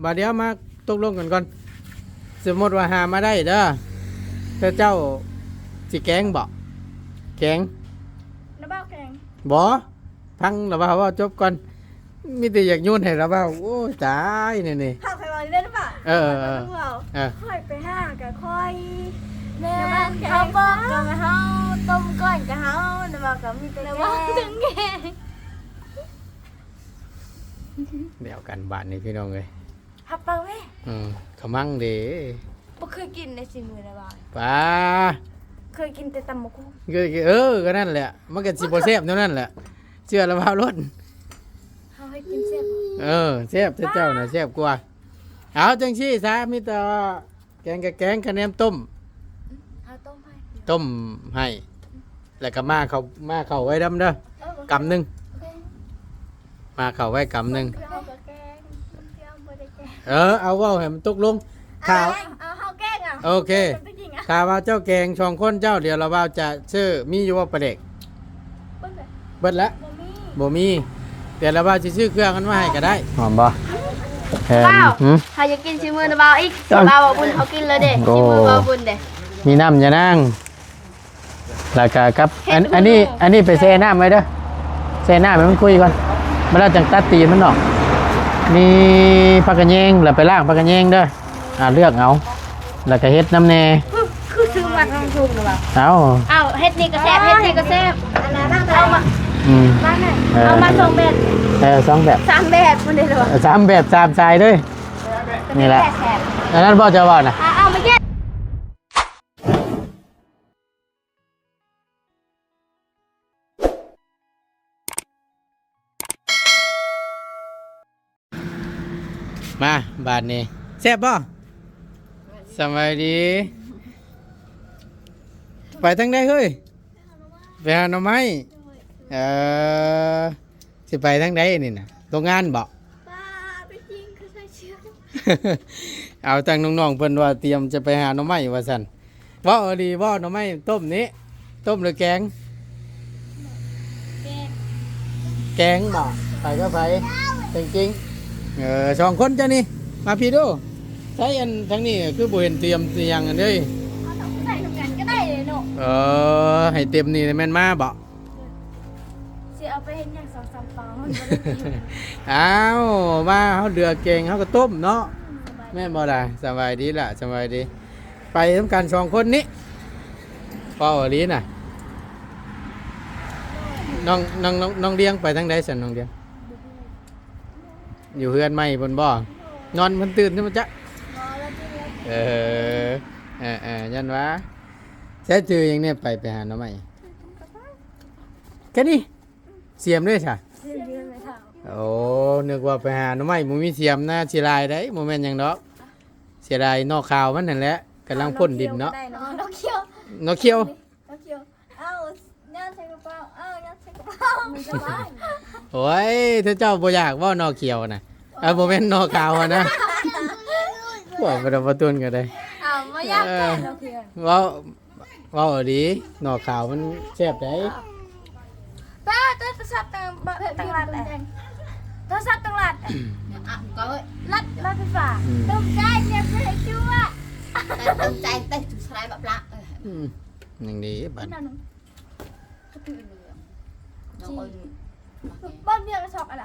บัดเดี๋ยวมาตกลงกันก่อนสมมติว่าหามาได้เด้อถ้าเจ้าสิแกงบ่แกง น้ำเบ้าแกง บ่พังระบ่าวว่าจบก่อนมีแต่อยากโยนให้ระบ่าวโอ้ยตายนี่ ข้าวไข่บอลเล่นหรือเปล่า เออ ค่อยไปห้ากับค่อยแม่เขาบอกกับเขาต้มก้อนกับเขาน้ำเบ้ากับมีแต่แกงถึงแกง เดี๋ยวกันบ้านนี่พี่น้องเอ้ย ฮับปังไหม ขมังเด้ บ่เคยกินในสิมือนะบ้า ป้า เคยกินแต่ตำมะกุ้ง ก็นั่นแหละมันก็สิบ่แซ่บเท่านั้นแหละเชื่อระบ่าวรถ เขาให้กินเส้น แซ่บเจ้าน่ะแซ่บกว่าเอาจังซี่ซะมีแต่ว่าแกงกับแกงคะแนนต้ม เขาต้มให้ ต้มให้แล้วก็มาเข้าไว้ดำเด้อกำหนึงมาเข้าไว้กำหนึง เขากับแกงเที่ยวบ่ได้แกง เอาเว้าให้มันตกลงข่าว เอาข้าวแกงอ่ะ โอเคข่าวว่าเจ้าแกงช่องคนเจ้าเดี๋ยวเราว่าจะชื่อมีอยู่ว่าประเด็ก เบิ้ลเลย เบิดละ บ่มี บ่มีเดี๋ยวเราว่าจะชื่อเครื่องกันมาให้ก็ได้หอมบ่ เปล่าถ้าอยากกินชิมือนะเบาอีกเบาบุญเขากินเลยเด็กชิมือเบาบุญเด็ก มีน้ำอย่านั่งแล้วก็ครับอันนี้ไปแช่น้ำไว้เด้อแช่น้ำให้มันคุยก่อนมาแล้วจังตัดตีนมันออกมีผักกระเยงแล้วไปล้างผักกระเยงเด้อเลือกเอาแล้วก็เฮ็ดน้ำแหน่ คือซื้อมาทางถูกหรือเปล่า เอา เฮ็ดนี่ก็แซ่บเฮ็ดนี่ก็แซ่บอันนั้นเอามา บ้านไหนเอามาสองแบบ สองแบบ สามแบบมันได้หรอ สามแบบสามชายด้วยนี่แหละอันนั้นพ่อจะว่านะ เอามาแยก มาบาทนี้แซ่บป่ะสบายดี ไปทางใดเฮ้ยไปหาหน่อไม้สิไปทางใดนี่นะโรงงานบ่ ป้าไปจริงคือใส่เชือก เอาทางน้องๆเพิ่นว่าเตรียมจะไปหาหน่อไม้ว่าซั่นว่าดีว่าหน่อไม้ต้มนี้ต้มหรือแกงแกงบ่ไปก็ไปจริงๆสองคนจ้ะนี่มาพี่ดูใช้อันทั้งนี้คือบ่เห็นเตรียมเตียงอันเด้ย เอาต้องใส่ทำงานก็ได้เลยเนาะ ให้เต็มนี่แม่นมาบ่ สิเอาไปเฮ็ดอย่างสองสามฟองมันบ่ได้กิน อ้าวมาเฮาเดือเก่งเฮาก็ต้มเนาะแม่นบ่ล่ะสบายดีล่ะสบายดี ไปทำกันสองคนนี้พ่ออลีน่ะน้องเลี้ยงไปทางใดสั่นน้องเลี้ยงอยู่เฮือนใหม่เพิ่นบ่นอนเพิ่นตื่นขึ้นมาจ๊ะยันวะใช้จือยังเนี่ยไปหาหน่อไม้แค่นี้เสียมด้วยใช่ เสียเดือนเลยค่ะ โอ้นึกว่าไปหาหน่อไม้บ่มีเสียมนะเสียดายได้บ่แม่นหยังดอกเสียดายนอกข่าวมันนั่นแหละกำลังพ่นดินเนาะ นกเขียวน กเขียว นกเขียวเอ้าย่านใส่กระเป๋าย่านใส่กระเป๋ามันจะบ้า โอ้ยถ้าเจ้าบ่อยากเว่านอกเขียวน่ะบ่แม่นนอกข่าวอะนะว่าบ่ได้บ่ตุนก็ได้ ไม่ยากแก่นกเขียว เว้าดีนอกข่าวมันแซ่บได้ ป้าตัวสับตังลัดตัวสับตังลัดลัดไฟฟ้าต้มใจเจ็บเลยคิวอ่ะ ต้มใจเต้สไลด์แบบละ ยังดีบัด นั่น น้องเอ้ย บ้านเดียวกระสอบอะไร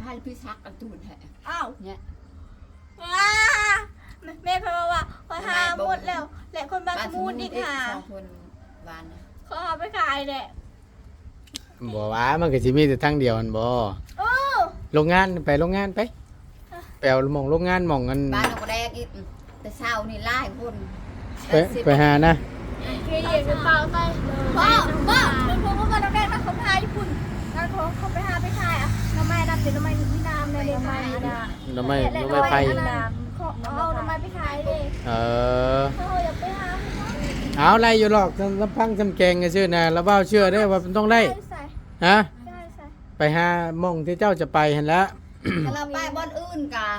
ให้พี่ชักกระตุ้นแห่ อ้าว เนี่ย แม่พาว่าพอหาหมดแล้วแหละคนบ้านมูดอีกหา คนบ้านนะ เขาเอาไปขายแหละ บ่ว่ามันก็สิมีแต่ทางเดียวมันบ่ โอ้ โรงงานไปโรงงานไปไปเอาหม่องโรงงานหม่องกัน บ้านเราก็แดกอีกแต่เช้านี่ไล่คน ไปหานะ เกียร์กระเป๋าไปพ่อเป็นพวกมันต้องแดงนะเขาพายญี่ปุ่นนั่นเขาไปหาไปขายอ่ะน้ำไม้ดำเป็นน้ำไม้มีน้ำในน้ำไม้ดำ หน่อไม้ไผ เขาเอาน้ำไม้ไปขายเลย เขาอยากไปหา เอาไล่อยู่หรอกลำพังจำแกงก็ชื่อนะแล้วเบ้าเชื่อได้ว่ามันต้องไล่ ใส่ ฮะ ใส่ ไปหาหม่องที่เจ้าจะไปหั่นละ เราป้ายบอนอื่นกา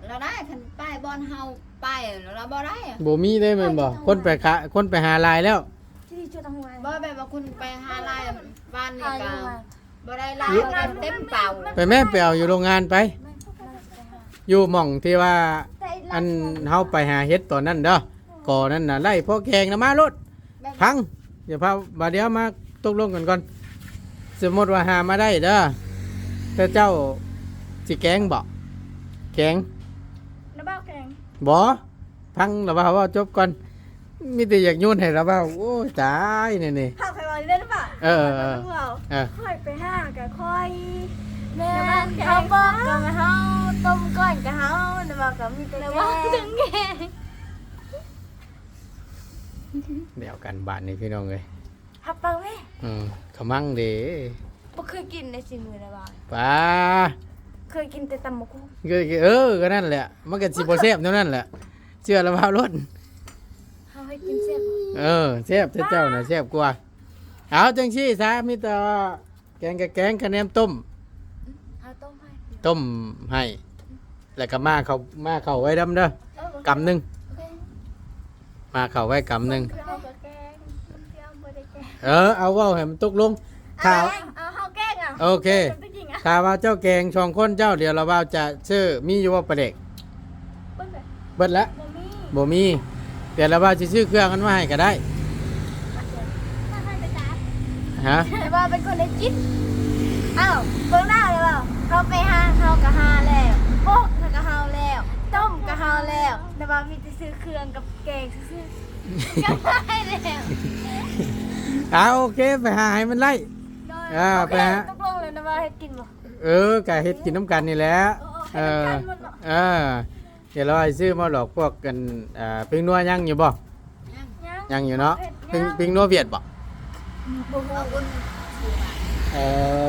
เราได้คันป้ายบอนเฮาป้ายเราบ่ได้ บ่มีได้แม่นบ่คนไปหาลายแล้ว ที่ช่วยตังไว้ บ่แบบว่าคุณไปหาลายบ้านนี่กาบ่ได้ลายเต็มเป่า ไปแม่ไปเอาอยู่โรงงานไป อยู่หม่องที่ว่า ใส่ลัด อันเฮาไปหาเฮ็ดตอนนั้นเด้อก่อนั่นน่ะไล่พ่อแกงน่ะมารถพังเดี๋ยวพาบาดเดี๋ยวมาตกลงกันก่อนสมมติว่าหามาได้เด้อแต่เจ้าสิแกงบ่แกง น้ำเบ้าแกง บ่พังแล้วว่าจบก่อนมีแต่อยากโยนให้เราว่าโอ้ยตายนี่ ข้าวไข่บอลได้หรือเปล่า เออ ค่อยไปห้ากับค่อยแม่เขาบอกกับเฮาต้มก้อนกับเฮาน้ำเบ้ากับมีแต่แกงถึงแกง เดี๋ยวกันบ้านนี่พี่น้องเอ้ย ฮับปังไหม ขมังเด้ บ่เคยกินในสิมือนะบ้า ป้า เคยกินแต่ตำบักหุ่ง ก็นั่นแหละมันก็สิบ่แซ่บเท่านั้นแหละเชื่อแล้วว่ารถ เฮาให้กินเส้น แซ่บเจ้าน่ะแซ่บกว่าเอาจังซี่ซะมีแต่ว่าแกงกับแกงคะแนนต้ม เฮาต้มให้ ต้มให้แล้วก็มาเข้าไว้ดำเด้อกำหนึงมาเข้าไว้กำหนึง เฮากับแกงเที่ยวบ่ได้แกง เอาเว้าให้มันตกลงข่าว เอาเฮาแกงอ่ะ โอเค จริงอ่ะ ถ้าว่าเจ้าแกงสองคนเจ้าเดี๋ยวเราว่าจะซื้อมีอยู่ว่าประเด็ก เปิ้นแบบ เบิดละ บ่มี บ่มีเดี๋ยวเราว่าจะซื้อเครื่องกันมาให้ก็ได้ ถ้าให้ไปจัด ฮะ แต่ว่าเป็นคนในจิตอ้าวเบิ่งหน้าเลยเปล่าเขาไปหาเขากับหาแล้วโป๊กเขากับเฮาแล้ว ต้มกับเฮาแล้ว แต่ว่ามีแต่ซื้อเครื่องกับแกงซื้อๆก็ได้แล้ว เอาโอเคไปหาให้มันไล่ ไปหา ตกลงเลยนะว่าให้กินบ่ กะเฮ็ดกินน้ำกันนี่แหละเออเดี๋ยวเราให้ซื้อมาหลอกพวกกันปิ้งนัวยังอยู่บ่ยังอยู่เนาะปิ้งนัวเวียดบ่ เอาบุญ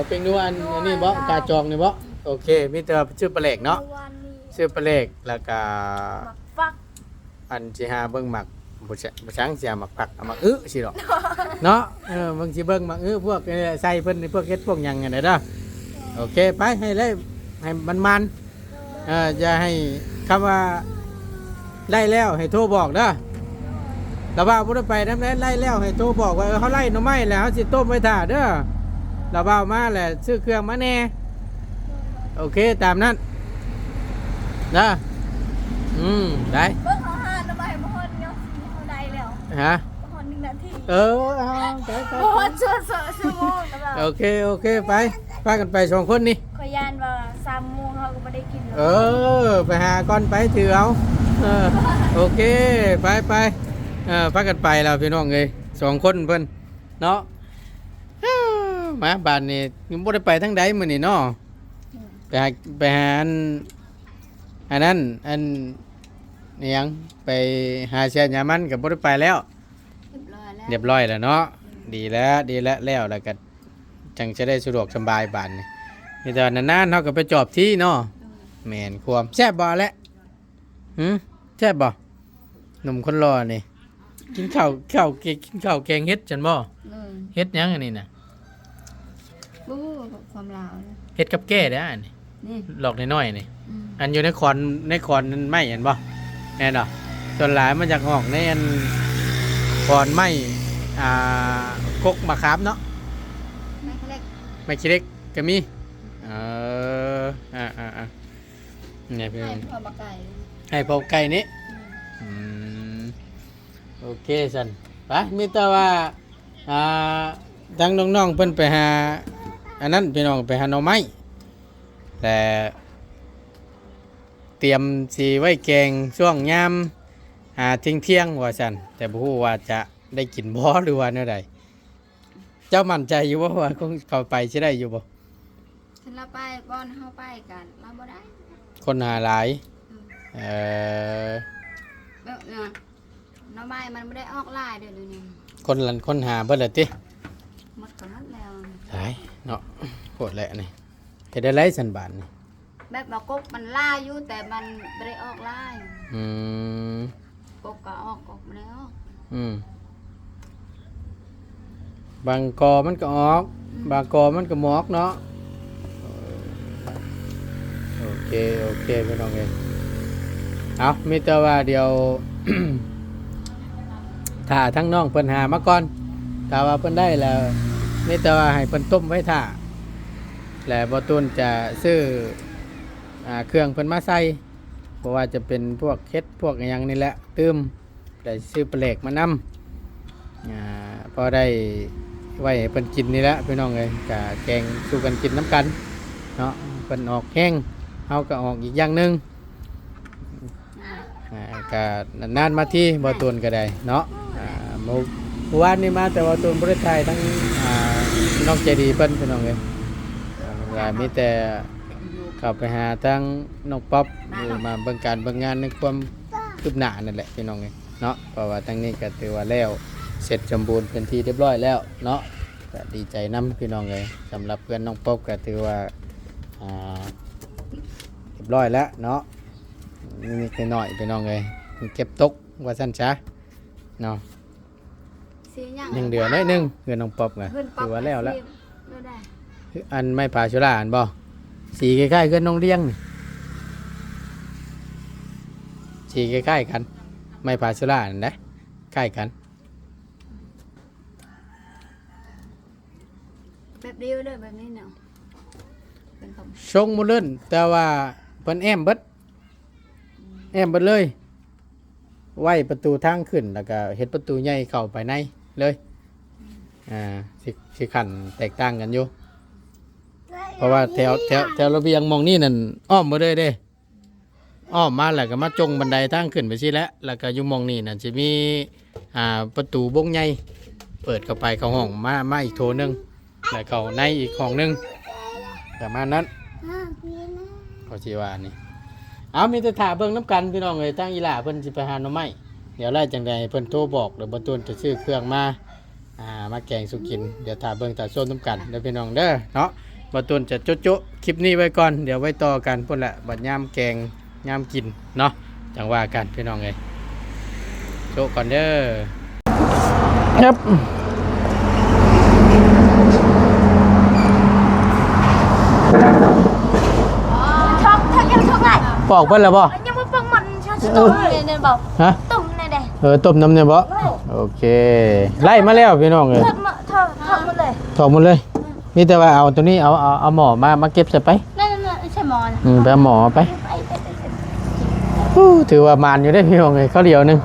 ปิ้งนัวอันนี้บ่กาจองนี่บ่โอเคมีแต่ชื่อปลาแหลกเนาะ วันนี้ ชื่อปลาแหลกแล้วก็ หมักฟัก อันสิหาเบิ่งหมักบ่ช้างเสียหมักผักเอาหมักสิดอก เนาะบางทีเบิ่งหมักพวกใส่เพิ่นพวกเฮ็ดพวกหยังนั่นเด้อโอเคไปให้เลยให้มันอย่าให้คำว่าไล่แล้วให้โทรบอกเด้อเราว่าบ่ได้ไปนำไล่แล้วให้โทรบอกว่าเขาไล่หน่อไม้แล้วสิต้มไว้ท่าเด้อเราว่ามาแหละซื้อเครื่องมาแน่โอเคตามนั้นนะได้ เบิ่งเขาหาทำไมบ่ฮอดเนาะเขาได้แล้ว ฮะ บ่ฮอด1นาที ไป บ่ฮอดชั่วโมงนะบ่ โอเคไปพากันไปสองคนนี่ ขอยยานว่า3โมงเขาก็บ่ได้กินหรอก ไปหาก่อนไปถือเอาโอเคไปพากันไปแล้วพี่น้องเลยสองคนเพิ่นเนาะมาบ้านนี่ยังบ่ได้ไปทั้งใดมื้อนี่เนาะไปหาอันนั้นอันนี่ยังไปหาเชียร์ยามันกับบ่ได้ไปแล้ว เรียบร้อยแล้ว เรียบร้อยแล้วเนาะดีแล้วแล้วก็จังจะได้สะดวกสบายบ้านนี่มีแต่นานๆเฮาก็ไปจอบที่เนาะแม่นความแซ่บบ่แหละแซ่บบ่หนุ่มคนรอนี่กินข้าวแกงเฮ็ดจันบ่เฮ็ดหยังอันนี้น่ะ บู๊ความลาวเนี่ย เฮ็ดกับแก้เด้ออันนี้ นี่ หลอกน้อยๆนี่อันอยู่ในคอนนั้นไม่เห็นบ่แน่นอนส่วนหลายมันจากออกในอันคอนไม้กกมะขามเนาะ ไม่เล็ก ไม่ขี้เล็กก็มีเนี่ยพี่ ให้ น้อง พอมาไก่ ให้พอไก่นี้โอเคสันไปมีแต่ว่าทั้งน้องๆเพิ่นไปหาอันนั้นพี่น้องไปหาหน่อไม้แต่เตรียมสีไว้แกงช่วงยามเที่ยงว่าสันแต่บ่ฮู้ว่าจะได้กินบ่หรือว่าแนวใดเจ้ามั่นใจอยู่บ่ว่าคงเข้าไปสิได้อยู่บ่ ฉันละไปบอนเฮาไปกันเราบ่ได้ คนหาหลายแบบเนี่ยน้ำไม้มันไม่ได้ออกลายเดี๋ยวนี้ คนหาเบิดละติ หมดกันหมดแล้ว ใช่เนาะโคตรแหละนี่เฮ็ดได้หลายสันบาทนี่ แบบว่ากบมันล่าอยู่แต่มันไม่ได้ออกลาย อืม กบก็ออกกบไม่ได้ออก บางกอมันก็ออกบางกอมันก็หมอกเนาะโอเคพี่น้องเอ้ยเอามีแต่ว่าเดี๋ยว ถ้าทั้งน้องเพิ่นหามาก่อนถ้าว่าเพิ่นได้แล้วมีแต่ว่าให้เพิ่นต้มไว้ท่าแล้วบ่ตูนจะซื้อเครื่องเพิ่นมาใส่ ราะว่าจะเป็นพวกเฮ็ดพวกอหยังนี่แหละตื้มได้ซื้อปลาแหลกมานำพอได้ไว้ให้เพิ่นกินนี่แหละพี่น้องเอ้ยกะแกงสู้กันกินน้ำกันเนาะเพิ่นออกแห้งเฮาก็ออกอีกอย่างหนึงก็นานๆมาที่บ่ตูนก็ได้เนาะเมื่อวานนี้มาแต่ว่าตูนบ่ได้ถ่ายทั้งน้องใจดีเพิ่นพี่น้องเอ้ยก็มีแต่เข้าไปหาทั้งน้องป๊อปอยู่มาเบิ่งการเบิ่งงานในความคืบหน้านั่นแหละพี่น้องเอ้ยเนาะเพราะว่าทั้งนี้ก็ถือว่าแล้วเสร็จสมบูรณ์เป็นที่เรียบร้อยแล้วเนาะก็ดีใจนํพี่น้องเอ้ยสำหรับเพื่อนน้องป๊อปก็ถือว่าเรียบร้อยแล้วเนาะนิดๆหน่อยๆพี่น้องเอ้ยเก็บตกว่าซั่นซะเนาะ สีหยัง ยังเหลือน้อยหนึงเพื่อนน้องป๊อปก็ถือว่าแล้วละ ได้ อันไม่ผ่าชุลาอันบ่สีคล้ายๆกันน้องเลี้ยงนี่สีคล้ายๆกันไม่ผ่าชุลาอันนะใกล้กัน แบบเดียวเด้อแบบนี้เนาะเป็นของ ชงบ่เลิ่นแต่ว่าเพิ่นแอมเบิดเลยไว้ประตูทางขึ้นแล้วก็เฮ็ดประตูใหญ่เข้าไปในเลยสิขันแตกต่างกันอยู่เพราะว่าแถวระเบียงมองนี่นั่นอ้อมบ่เลยเด้อ้อมมาแล้วก็มาจงบันไดทางขึ้นไปสิแล้วก็อยู่มองนี่นั่นสิมีประตูบงใหญ่เปิดเข้าไปเข้าห้องมาอีกโถนึงแล้วเข้าในอีกห้องนึงประมาณนั้นก็สิว่านี่เอามีแต่ถ่าเบิ่งน้ำกันพี่น้องเอ้ยตั้งอีหล่าเพิ่นสิไปหาหน่อไม้เดี๋ยวไล่จังใดเพิ่นโทรบอกเดี๋ยวบ่ตูนจะซื้อเครื่องมาแกงสุกินเดี๋ยวถ่าเบิ่งถ่าโซนน้ำกันเดี๋ยวพี่น้องเด้อเนาะบ่ตูนจะโจ๊ะคลิปนี้ไว้ก่อนเดี๋ยวไว้ต่อกันพุ่นละบัดยามแกงยามกินเนาะจังว่ากันพี่น้องเอ้ยโจ๊ะก่อนเด้อครับ ช็อกถ้ายังช็อกได้ ปอกเพิ่นแล้วบ่ ยังไม่ฟังมันช็อกตุ่มเลยเนี่ยบอก ฮะ ตุ่มเลยเด้ ต้มน้ำเนี่ยบ่โอเคไล่มาแล้วพี่น้องเอ้ย ทอดหมดเลย ถอดหมดเลยมีแต่ว่าเอาตัวนี้เอาหมอมาเก็บใส่ไป นั่นใช่หมอนะ ไปเอาหมอไปถือว่ามานอยู่ได้พี่น้องเลยเขาเดียวหนึง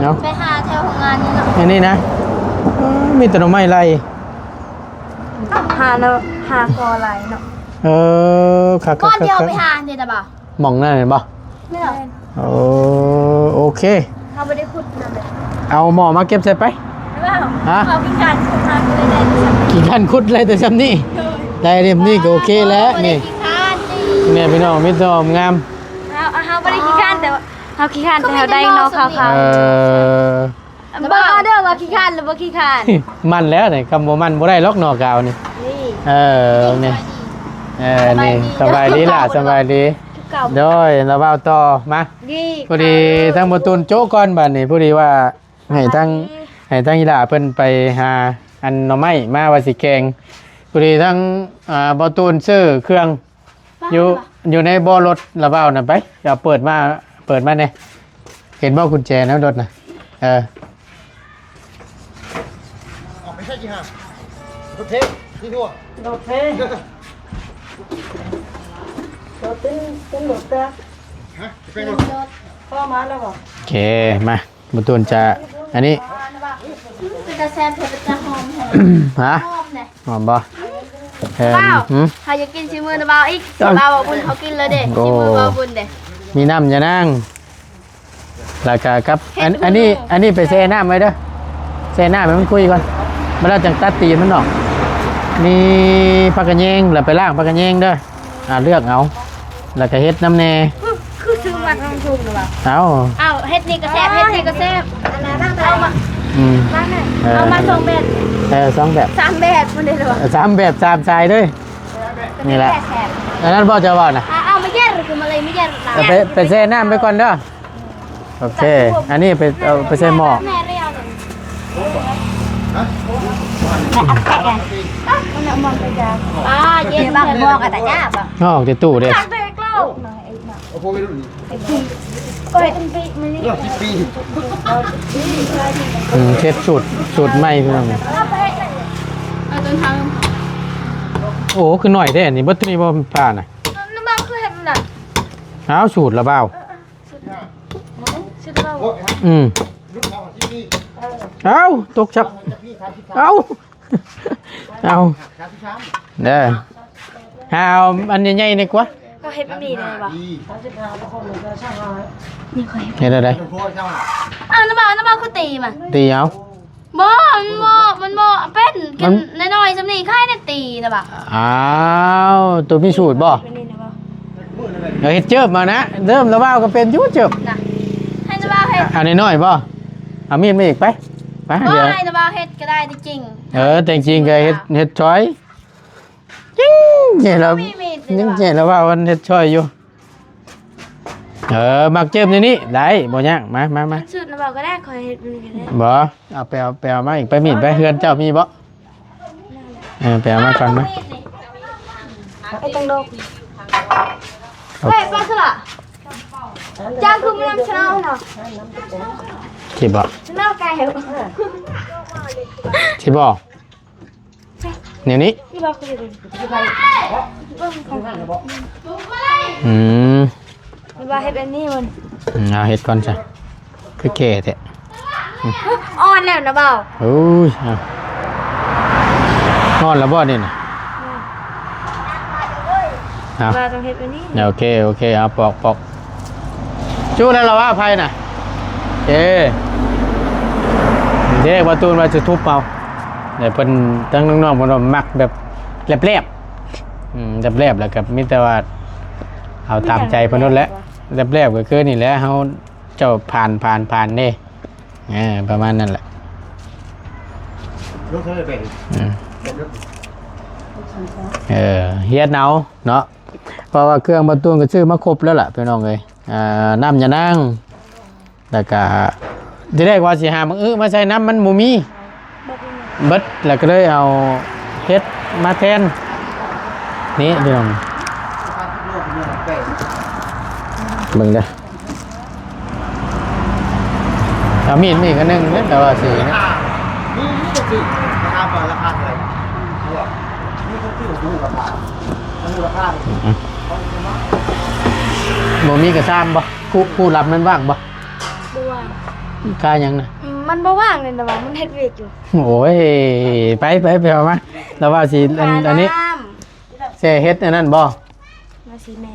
เนาะ ไปหาแถวของงานนี่เนาะ อันนี้นะมีแต่หน่อไม้ไล่ หาเนาะหากออะไรเนาะ คัก ก้อนเดียวไปหาเดี๋ยวจะบอก มองนั่นเห็นบ่ ไม่หรอก โอเค เขาไม่ได้พูดนั่นเลย เอาหมอมาเก็บใส่ไป ไม่ว่า ฮะ เขาพิการทางเลยได้ดิฉัน กี่ขันคุดเลยแต่ซ้ำนี่ได้เรียมนี่ก็โอเคแล้วนี่ ขี้ข้านนี่ เนี่ยพี่น้องมิตรงาม เขาไม่ได้ขี้ข้านแต่เขาขี้ข้านแต่เขาได้เนาะเขา บ้าเด้อว่าขี้ข้านหรือว่าขี้ข้าน มันแล้วเนี่ยคำว่ามันบ่ได้ล็อกหนอกาวนี่ นี่ นี่นี่สบายดีล่ะสบายดี เก่า โดยเราเอาต่อมา นี่ พอดีทั้งบตุนโจ๊กก่อนบัดนี้พอดีว่าให้ทั้งอีหล่าเพิ่นไปหาอันหน่อไม้มาว่าสิแกงพอดีทั้งบตุนซื้อเครื่องอยู่ในบ่อรถระเบ้าน่ะไปอย่าเปิดมาเนี่ยเห็นบ่กุญแจนะรถน่ะออกไม่ใช่กี่ห่างรถเทปที่ทั่ว โอเครถเป็นรถเด้อ ฮะจะเป็นรถ พ่อมาแล้วบ่ โอเคมาบตุนจะอันนี้ เป็นตาแซมเผ็ดเป็นตาหอม ฮะ หอมเนี่ย หอมบ่ เปล่าเขาจะกินชิมือนะเบาอีกเบาบุญเขากินเลยเด็ชิมือเบาบุญเด็ มีน้ำจะนั่งแล้วก็กับอันนี้ไปแช่น้ำไว้เด้อแช่น้ำให้มันคุยก่อนมาแล้วจังตัดตีนมันออกมีผักกระเยงแล้วไปล้างผักกระเยงเด้อเลือกเอาแล้วก็เฮ็ดน้ำแน่ คือซื้อมาทางทุ่งนะเบา เอา เฮ็ดนี่ก็แซ่บเฮ็ดนี่ก็แซ่บอันนั้นเอามา อืม บ้านไหนเอามา2แบบ สองแบบ 3แบบมันได้หรอ สามแบบสามชายด้วยนี่แหละอันนั้นพ่อจะว่านะ เอาไม่แย่หรือคือมาเลยไม่แย่หรือ ไปแช่น้ำไปก่อนเด้อโอเคอันนี้ไปแช่หม้อ แม่เรียกเลยเย็นบ้างบอกอะแต่ย่าบ้าง ออกจากตู้เด้อ ตักเด็กเล่า โอ้โหไม่รู้ โอ้ยเป็นปีมันนี่ เรื่องที่ปี เทสสูตรใหม่พี่น้อง เอาจนทาง โอ้คือหน่อยแท้นี่บ่มีบ่ผ่านน่ะ น้ำบ้าคือเห็นมัน เอาสูตรละเบ้า สุด ชุดเรา โอ้ยครับ อืม ลูกเราที่นี่ เอ้าตกชับ จะพี่ทานที่ เอ้าเอา ทานที่ช้ เด้อเอาอันใหญ่ๆนี่กว่า ก็เฮ็ดไม่ดีเลยว่ะ ดี นี่ค่อย เฮ็ดอะไร เป็นพวกเจ้าน่ะ อ้าวน้ำบ่าวคือตีมัน ตีเอา บ่มันบ่เป็นกินน้อยๆสำนีค่ายได้ตีนะบ่าว อ้าวตัวพิสูจน์บ่ เป็นนี่นะบ่าว มืออะไร เดี๋ยวเฮ็ดเจิบมานะเริ่มแล้วว่าวก็เป็นอยุ่เจิบ นะให้น้ำบ่าวเฮ็ด อันน้อยๆบ่เอามีดมาอีกไปไป บ่ เดี๋ยว ให้น้ำบ่าวเฮ็ดก็ได้จริง แต่จริงๆก็เฮ็ดช้อยจริงเนี่ยเรายังเจ็บแล้วว่าวันเฮ็ดช้อยอยู่มักเจิบในนี้ได้บ่ยากมา ๆสุดน้ำบ่าวก็ได้คอยเฮ็ดมันก็ได้ บ่เอาไปเอามาอีกไปมีดไปเฮือนเจ้ามีบ่ไปเอามาก่อนมา ไอ้ตังโดกเฮ้ยปลาสละจ้าคือมันน้ำชะเนาเนาะ ที่บ่ ชะเนาไก่เหรอ ที่บ่เนี่ยนี้ นี่บ่าวคือที่ไป อืม นี่บ่าวเฮ็ดอันนี้มัน เอาเฮ็ดก่อนจ้ะคือแก่แท้ อ่อนแล้วนะบ่าว โอ้ยนอนแล้วบ่นี่น่ะเอา บ่าวต้องเฮ็ดอันนี้ โอเคเอาปอกจู้แล้วเราว่าไผน่ะเด็กประตูมาจะทุบเอาเดี๋ยวเพิ่นตั้งน้องๆเพิ่นว่ามักแบบแลบๆแลบๆแล้วก็มีแต่ว่าเอาตามใจเพิ่นนั่นแหละแลบๆก็คือนี่แหละเฮาเจ้าผ่านเด้ประมาณนั้นแหละ ลูกเธอเป็น อืมเฮ็ดเอาเนาะเพราะว่าเครื่องประตูก็ซื้อมาครบแล้วล่ะพี่น้องเอ้ยน้ำยานั่งแล้วก็ที่แรกว่าสิหามามาใส่น้ำมันบ่มีเบิดแล้วก็เลยเอาเฮ็ดมาแทนนี่พี่น้อง ลูกเนี่ยเป็น เบิ่งเด้อเอามีดมาอีกอันหนึงเนี่ยแต่ว่าสีนะ นี่ก็คือราคาเปิดราคาเท่าไหร่พวกนี่ก็คือดูราคาดูราคา บ่มีกระซ้ำบ่ผู้รับมันว่างบ่ บ่ว่าง ค่าหยังน่ะ มันบ่ว่างเลยนะบ่าวมันเฮ็ดเวกอยู่ โอ้ยไปเอามาแล้วว่าสิอันนี้แซ่เฮ็ดอันนั้นบ่ มาสิแม่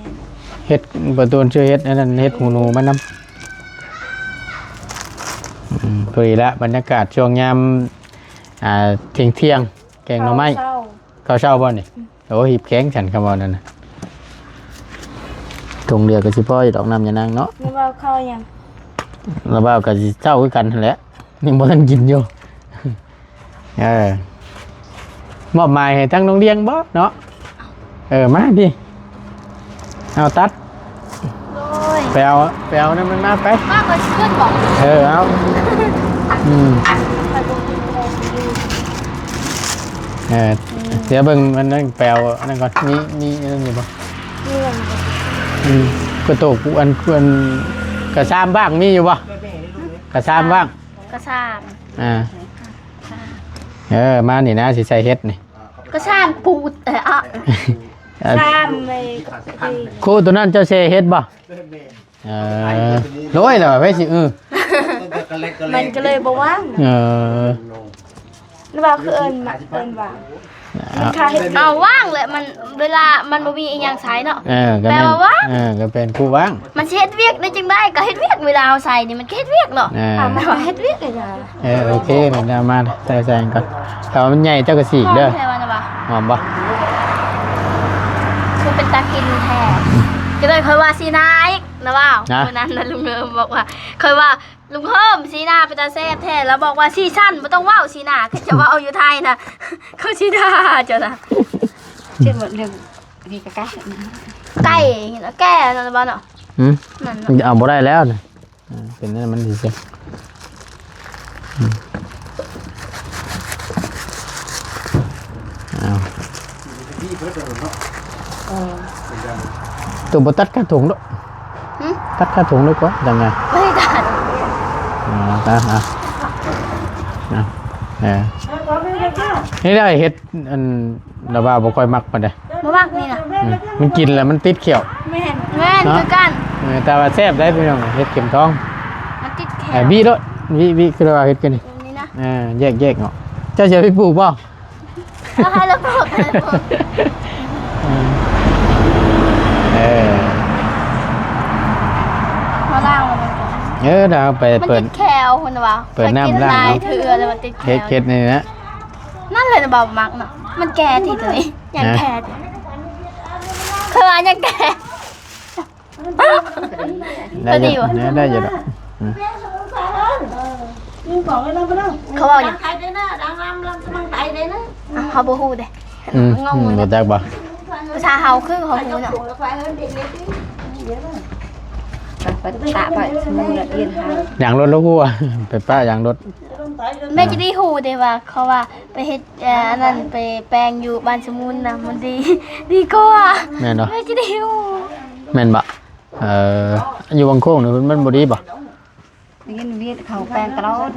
เฮ็ดประตูชื่อเฮ็ดอันนั้นเฮ็ดหูหนูมันนำพอดีละบรรยากาศช่วงยามเที่ยงแกงหน่อไม้ เช้า ข้าวเช้าบ่นี่โอ้หีบแข็งฉันคำว่านั่นน่ะตรงเดียวก็สิพ่ออยู่ดอกน้ำยานางเนาะ นี่บ่าวเข้ายัง แล้วบ่าวก็สิเช้าคือกันนั่นแหละนี่บ่ทันกินอยู่ มอบหมายให้ทั้งโรงเรียนบ่เนาะมาดิเอาตัด โอ้ย ไปเอานั่นมันมาไป ป้าก็เพื่อนบอก เอาเดี๋ยวเบิ่งมันนั่นแปลวนั่นก่อนมีนั่นอยู่บ่ เรื่อง กระโตกอันกระซามบ้างมีอยู่บ่กระซามบ้าง กระซาม มานี่นะสิใส่เฮ็ดนี่ กระซามปูดซามเลย ครูตัวนั้นเจ้าเซเฮ็ดบ่ร้อยแล้วไว้สิมันก็เลยบอกว่าหรือว่าคือเอิญมาเอิญว่าเอาว่างเลยมันเวลามันบ่มีอีหยังใช้เนาะแปลว่าว่าง ก็เป็นครูว่าง มันเฮ็ดเวียกได้จังได้ก็เฮ็ดเวียกเวลาเอาใส่นี่มันเฮ็ดเวียกเนาะมันว่าเฮ็ดเวียกเลยจ้ะ โอเคเดี๋ยวมาใส่กันก่อนถ้ามันใหญ่เจ้าก็สีกเด้อ ใช่ว่านะบ่ หอมบ่ คือเป็นตากินแท้ก็เลยเคยว่าสีนาอีกนะว่าวันนั้นนะลุงเริ่มบอกว่าเคยว่าลุงเพิ่มสีนาเป็นตาแซ่บแท้แล้วบอกว่าสีชั้นไม่ต้องว่าวสีนาก็จะว่าเอาอยู่ไทยนะเขาสีนาเจ้านะเจ็บหมดเรื่องนี่ก็ไก่นะแก่นะบ้านเนาะนั่น เอาบ่ได้แล้วนะเป็นนั่นมันสิเสียเอาตัวบ่ตัดกระถุงด้วยตัดกระถุงด้วยก่อนยังไง ไม่ได้ตัด นี่ได้เฮ็ดอันระบาบ่ค่อยมักปานใด มามากนี่นะ มันกินแล้วมันติดเขียว แม่นคือกัน แต่ว่าแซ่บได้พี่น้องเฮ็ดเข็มทอง มันติดแข บีรถบีคือว่าเฮ็ดกันนี่ นี่นะ แยกเนาะเจ้าจะไปปลูกบ่ แล้วให้เราบอกให้เราบอก เออ เขาล่างมัน เดี๋ยวไป มัน เปิด ติดแคลคนนะวะ เปิดน้ำ ลา ล้าง ย เนาะ เถื่อเลยมันติดแคล เฮ็ดนี่นะ นั่นเลยนะบ่าวมักเนาะมันแก่ที่ตัวนี้อย่างแก่คือว่าอย่างแก่ ได้อยู่ได้อยู่ดอก เขาบอกอย่างเขาบูฮูเด้ บ่จักบ่ ประชาเฮาคือเขาฮูเนาะ ไปตะไปสมุนละเอียดหา อย่างรถลูกอ่ะไปป้าอย่างรถ แม่จะได้ฮูเด้ว่าเขาว่าไปเฮ็ดอันนั้นไปแปลงอยู่บ้านสมุนน่ะมันดีกว่า แม่นบ่ แม่จะได้ฮู แม่นบ่อยู่วังโค้งนี่มันบ่ดีบ่ เวียนเขาแปลงตลอด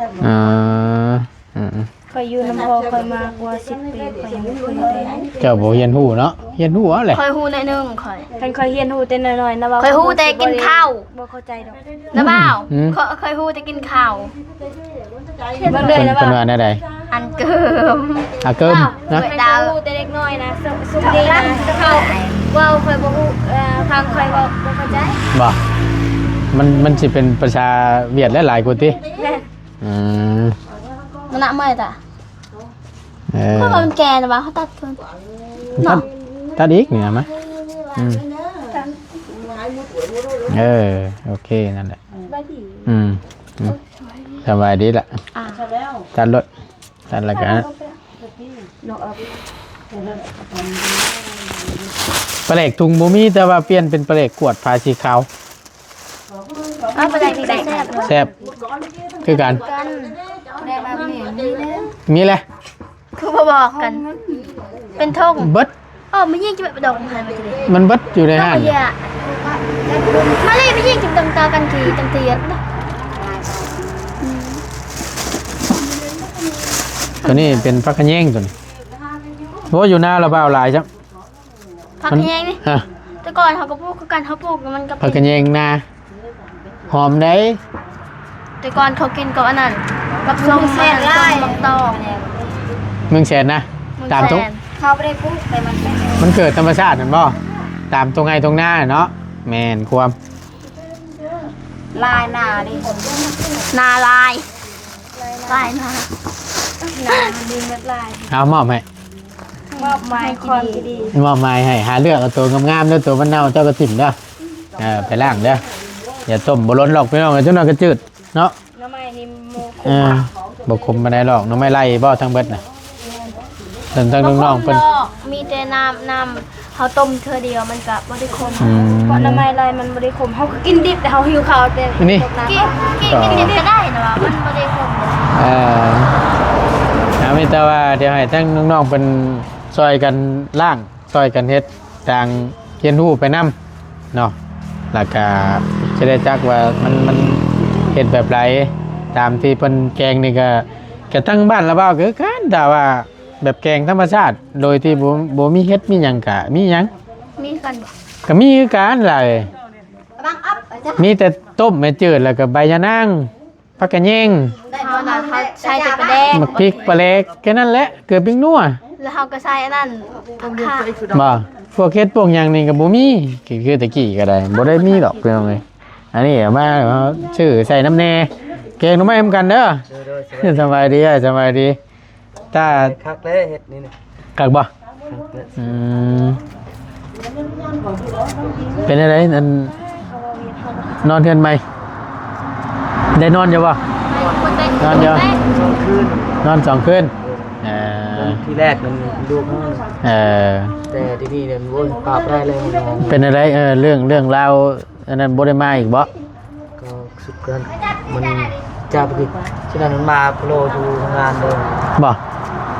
เคยอยู่น้ำพอเคยมากว่า10 ปีเคยยังไม่เคยเลย เจ้าบ่เฮียนฮู้เนาะเฮียนฮู้อะไร เคยฮูในนึงเคย ฉันเคยเฮียนฮูแต่น้อยๆนะว่า เคยฮูแต่กินข้าว บ่เข้าใจดอก นะบ่าวเคยฮูแต่กินข้าว บางเดือนนะ เพิ่น ว่า ว่าได้ อันเกิม เกิมนะ เคยฮูแต่เด็กน้อยนะสุมดีนะเขาเว้าเคยบ่ฮู้ฟังเคยบ่เข้าใจ บ่มันสิเป็นประชาเวียดหลายๆกว่าติ แม่ มันน่ะเมื่อยจ้ะ เออ เพราะว่ามันแก่นะบ่าวเขาตัดเพิ่น ตัดอีกนี่นะมั้ยโอเคนั่นแหละสบายดีละตัดรถตัดแล้วกันปลาเหล็กถุงบ่มีแต่ว่าเปลี่ยนเป็นปลาเหล็กขวดผ้าสีขาว เอาไปได้แซ่บ แซ่บคือกัน แม่แบบนี้นี่นะ มีแหละ คือบ่บอกกัน เป็นทง เบิด มันยิ่งจะแบบดอกมันไปเลย มันเบิดอยู่ในห้าง มาเลยไม่ยิ่งจิมตำตากันทีตำเตียน ตัวนี้เป็นพักขะแยงตัวนี้โอ้อยู่หน้าเราเปล่าหลายจัง พักแยงนี่ ฮะ แต่ก่อนเขาก็ปลูกกันเขาปลูกมันก็ พักขะแยงนาหอมได้ แต่ก่อนเขากินกับอันนั้นกับส้มแซ่บไล่บักตอง เมืองแสนนะตามตรง เขาไม่ได้ปุ๊บแต่มันเป็น มันเกิดธรรมชาตินั่นบ่ตามตรงไงตรงหน้าเนาะแมนความ ลายหนาดิ นาลายลายนา ดีเม็ดลาย เอามอบให้ มอบหมายความที่ดี มอบไม้ให้หาเลือกเอาตัวงามๆแล้วตัวมันเน่าเจ้าก็ถิ่มเด้อไปล่างเด้ออย่าต้มบ่ล้นหรอกพี่น้องเจ้าน้อยก็จืดเนาะ น้ำไม้นี่โมโค บ่คมปานใดหรอกน้องไม่ไล่บ่ทั้งเบิดน่ะทั้งน้องๆเพิ่น มีแต่น้ำเขาต้มเธอเดียวมันกับบ่ได้คม เพราะน้ำไม้ลายมันบ่ได้ขมเฮาก็กินดิบแต่เฮาหิวข้าวแต่ นี่ กินก็ได้นะว่ามันบ่ได้คม เอามีแต่ว่าเดี๋ยวให้ทั้งน้องๆเป็นซอยกันล่างซอยกันเฮ็ดทางเรียนรู้ไปนํเนาะแล้วก็จะได้จักว่ามันเฮ็ดแบบไรตามที่เพิ่นแกงนี่ก็ทั้งบ้านละเบ้าคือกันแต่ว่าแบบแกงธรรมชาติโดยที่บ่มีเฮ็ดมีหยังก็มีหยัง มีกันบ่ ก็มีคือกันหลาย บังอัพจ้ะ มีแต่ต้มแม่จืดแล้วก็ใบยะนางผักกะแยง เขาน่ะเขาใช้แต่ปลาแดง หมักพริกปลาเล็กแค่นั้นแหละเกลือพริกนัว แล้วเขาก็ใส่อันนั้นผักขา บ่พวกเฮ็ดพวกหยังนี่ก็บ่มีคือตะกี้ก็ได้บ่ได้มีดอกเพิ่นเอาไงอันนี้เอามาชื่อใส่น้ำแน่แกงหน่อไม้เหมือนกันเด้อสบายดีสบายดีตา คักเลยเฮ็ดนี่นี่ กักบ่เป็นอะไรอันนอนเทือนไหมได้นอนอยู่บ่ นอนเยอะ 2 คืน นอน2คืนที่แรกมันดูเขา แต่ที่นี่เนี่ยมันโว้ยปราบได้เลยมันมอง เป็นอะไรเรื่องราวอันนั้นบ่ได้มาอีกบ่ ก็สุดกันมันจะไปฉะนั้นมันมาโปรอยู่ทำงานเลย บ่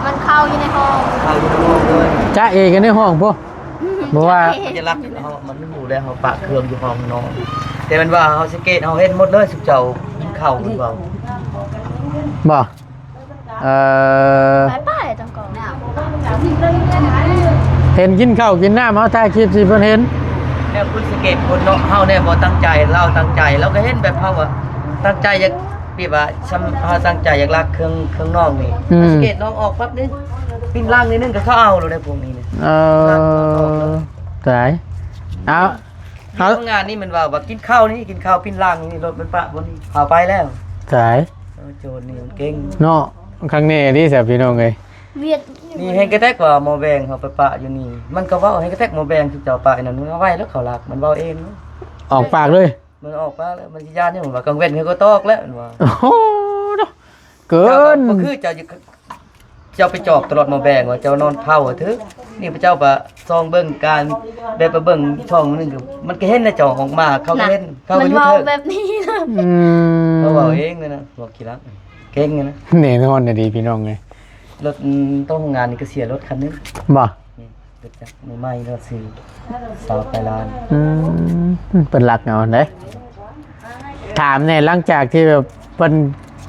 มันเข้าอยู่ในห้อง เข้าอยู่โลกเลย จ้าเอกันในห้องบ่บ่ว่า มันจะรักเขามันไม่อยู่แล้วเขาปะเครื่องอยู่ห้องนอนแต่มันว่าเขาสเกตเขาเฮ็ดหมดเลยสุดเจ้ากินข้าวหรือเปล่า บ่ป้ายจังก่อน เห็นกินข้าวกินน้ำเฮาถ่ายคลิปสิเพิ่นเห็น เนี่ยคุณสเกตคนเนาะเฮาเนี่ยบ่ตั้งใจเราตั้งใจเราก็เห็นแบบเฮาว่าตั้งใจอยากปีว่าซ้ำเฮาตั้งใจอยากรักเครื่องนอกนี่สเกตน้องออกปั๊บนึงปิ้นล่างนิดนึงก็เข้าเอาเลยพวกนี้นี่ตายเอาทำงานนี่มันว่ากินข้าวนี่กินข้าวปิ้นล่างนี่รถมันปะบนนี้พาไปแล้ว ตาย โจรนี่มันเก่ง เนาะครั้งนี้ที่แซ่บพี่น้องเอ้ย เวียด นี่ให้กระแทกว่าหมอแบงเขาไปปะอยู่นี่มันก็เว้าให้กระแทกหมอแบงที่เจ้าปะนั่นมันเอาไว้แล้วเขาลักมันเว้าเองเนาะ ออกปากเลย มันออกมาแล้วมันสิญาณนี่ผมว่ากังเว้นเขาก็ตอกแล้วมันว่า โอ้โหเนาะเกิน ก็คือเจ้าไปจอบตลอดหมอแบงว่าเจ้านอนเผาเถอะนี่พระเจ้าปะซองเบิ่งการแบบไปเบิ่งช่องนึงมันก็เห็นในจอออกมาเขาก็เห็นเขา มั ก็ น อยู่ เมา เถอะ แบบนี้นะ เขาเว้าเองเลยนะบอกกี่ลักเก่งเลยนะ แน่นอนน่ะดีพี่น้องเอ้ย รถต้องทำงานนี่ก็เสียรถคันนึง บ่ นี่รถจักรใหม่ๆรถซื้อสาวไปร้าน เป็นหลักเอาเด้ถามแน่หลังจากที่แบบเพิ่น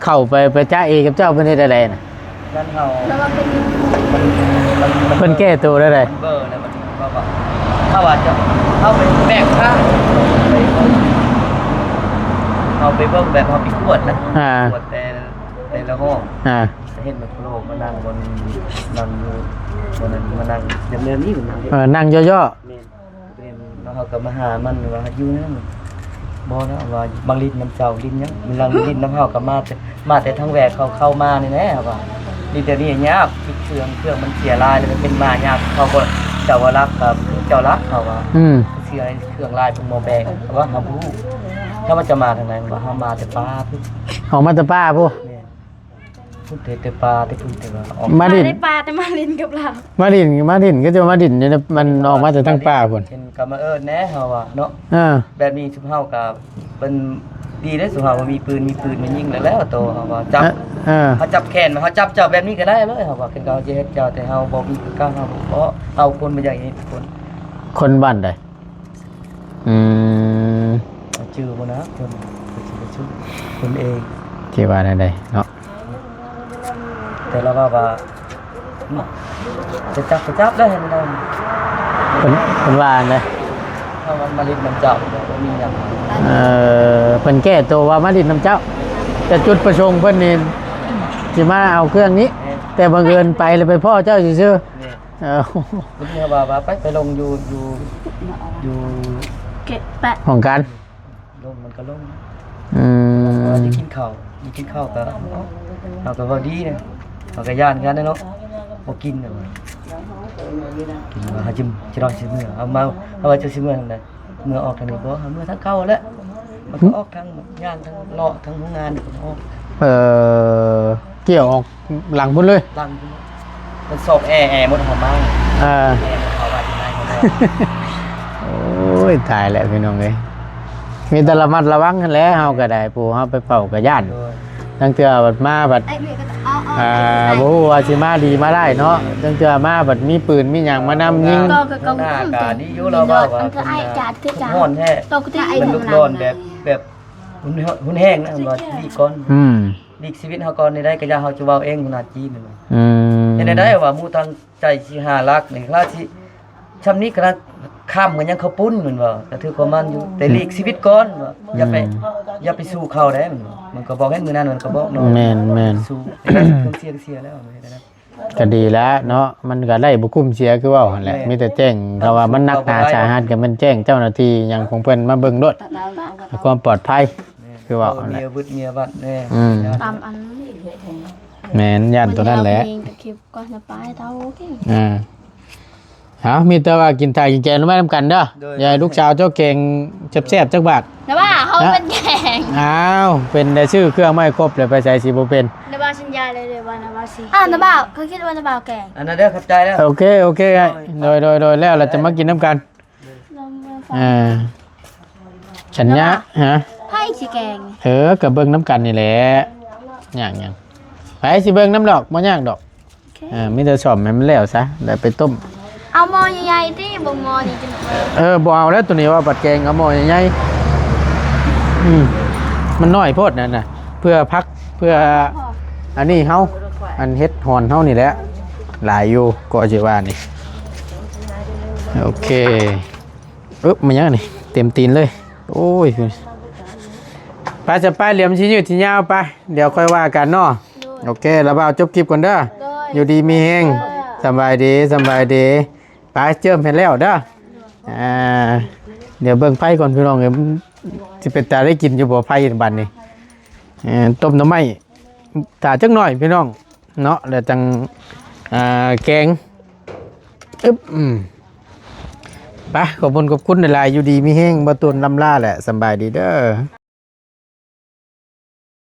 เข้าไปจ้าเอกับเจ้าเพิ่นเฮ็ดอะไรน่ะ ด้านเฮา แล้วก็เป็น เพิ่นแก้ตัวได้เลย เบอร์แล้วมันว่าถ้าว่าจะเข้าไปแบกข้างเอาไปเบิ่งแบบเอาไปขวดนะขวดแต่ละห้อง เห็นมันโลกมานั่งบนนั่งอยู่บนนั้นมานั่งเดิมๆนี่มันนั่ง นั่งย่อ เป็นแล้วเขาก็มาหามันว่าอยู่นั่นบ่นะว่าบางลิ้นน้ำเจ้าลิ้นยังมันลังลิ้นน้ำเฮาก็มาแต่ทางแหวกเขาเข้ามานี่แหละว่าลิ้นแต่นี่ยากเครื่องมันเสียลายเลยมันเป็นมายากเขาก็เจ้าว่ารักครับเจ้ารักเขาว่าเสียเครื่องลายเป็นโมแบงว่าเฮาบ่รู้ถ้ามันจะมาทางไหนว่าเฮามาแต่ป้าพุ่น ออกมาแต่ป้าผู้ พุ่นแต่ป้าแต่พุ่นแต่ว่าออก มาดิน ได้ปลาแต่มาลินกับเรา มาดินก็จะมาดินอยู่นะมันออกมาแต่ทางป้าพุ่น เห็นก็มาแน่เฮาว่าเนาะ แบบนี้สุภาพกับเป็นดีได้สุภาพว่ามีปืนมันยิงแล้วโตเฮาว่าจับเขาจับแขนมาเขาจับเจ้าแบบนี้ก็ได้เลยเฮาว่าเพิ่นก็จะเฮ็ดเจ้าแต่เฮาบ่มีกล้าเฮาเพราะเอาคนมาอย่างนี้คนบ้านใดชื่อบ่นะคนชื่อคนเอง ที่ว่าใดเนาะ แต่เราว่าจะจับได้เห็นมั้ย คนว่าอันใด ถ้ามันมาลิ้นมันเจ้าบ่มีหยัง เพิ่นแก้ตัวว่ามาดินน้ำเจ้าแต่จุดประสงค์เพิ่นนี่สิมาเอาเครื่องนี้ แต่บังเอิญไปเลยไปพ่อเจ้าซื่อๆมันเฮาว่าไปลงอยู่ เก็บแปะ ของกัน ลงมันก็ลงจะกินข้าวก็เอาก็พอดีนะเอาก็ย่านกันเนาะบ่กินน่ะกินว่าจะรอสิมื้อเอาว่าจะสิมื้อทางใดมื้อออกทางนี้บ่มื้อทางเก่าแล้วมันก็ออกทางย่านทางเลาะทางโรงงานนี่ก็ออก เกี่ยวออกหลังพุ่นเลย หลังมันสอบแอร์หมดหอมมาแอร์เขาว่าที่ไหนเขาว่า โอ้ยตายแล้วพี่น้องเอ้ยมีแต่ระมัดระวังกันแหล้วเฮาก็ได้ปู่เฮาไปเฝ้ากับย่านตั้งเทื่อบัดมาบัดบ่ฮู้ว่าสิมาดีมาได้เนาะตั้งเทื่อมาบัดมีปืนมีหยังมานำยิง ก็ หน้ากาดีอยู่แล้วว่าฮ้อนแท้ ตกที่ไอ้ มันลุกร้อนแบบหุ่นแห้งนะว่าดีก่อนดีชีวิตเฮาก่อนได้ก็อย่าเฮาจะเว้าเองขนาดจีนนั่นเห็นได้ว่าหมู่ตั้งใจสิหารักนี่คลาสิชำนี้ก็ข้ามกันยังเขาปุ้นเหมือนว่าก็ถือความมันอยู่แต่ลีกชีวิตก่อนว่าอย่าไปสู้เขาได้มันก็บอกให้มื้อนั้นมันก็บอกเนาะแม่นสู้เครื่องเสียแล้วนะ ก็ดีแล้วเนาะมันก็ได้บ่คุ้มเสียคือเว้าหั่นแหละมีแต่แจ้งถ้าว่ามันหนักหนาสาหัสก็มันแจ้งเจ้าหน้าที่หยังของเพิ่นมาเบิ่งโดดความปลอดภัยคือเว้าหั่นแหละ เมียบุตรเมียบัดแน่ ตามอัน แม่นย่านตัวนั้นแหละ คลิปก่อนจะไปเท่าโอเค มีแต่ว่ากินถ่ายกินแกงรู้ไหมน้ำกันเด้ออย่าลูกสาวเจ้าเก่งแซ่บๆจักบาท แต่ว่าเขาเป็นแข่ง อ้าวเป็นได้ชื่อเครื่องไม่ครบเลยไปใส่สีบ่เป็น นบาสัญญาเลยว่านบาสิ นบ่าวเขาคิดว่านบ่าวแก่ง อันนั้นเด้อขับใจแล้ว โอเคโดยแล้วเราจะมากินน้ำกันฉันยะฮะ ให้สิแกง กับเบิ่งน้ำกันนี่แหละอย่างไปสิเบิ่งน้ำดอกบ่ยากดอกมีแต่สอบให้มันแล้วซะได้ไปต้ม เอาหม้อใหญ่ๆที่บ่หม้อนี่จัง บ่เอาแล้วตัวนี้ว่าบัดแกงเอาหม้อใหญ่ๆมันน้อยโพดนั่นน่ะเพื่อพักเพื่ออันนี้เฮาอันเฮ็ดหอนเฮานี่แหละหลายอยู่ก็สิว่านี่โอเค มันยังนี่เต็มตีนเลยโอ้ยไปจะไปเหลี่ยมชิ้นยืดชิ้นยาวไปเดี๋ยวค่อยว่ากันเนาะโอเคแล้วบ่าวจบคลิปก่อนเด้ออยู่ดีมีเฮงสบายดีไปเจิมเห็นแล้วเด้อเดี๋ยวเบิ่งไผ่ก่อนพี่น้องเอ้ยสิเป็นตาได้กินอยู่บ่ไผ่บัดนี้ต้มหน่อไม้ถ้าจักหน่อยพี่น้องเนาะแล้วจังแกงไปขอบคุณหลายๆอยู่ดีมีเฮงบ่ตุนลำล่าแหละสบายดีเด้อ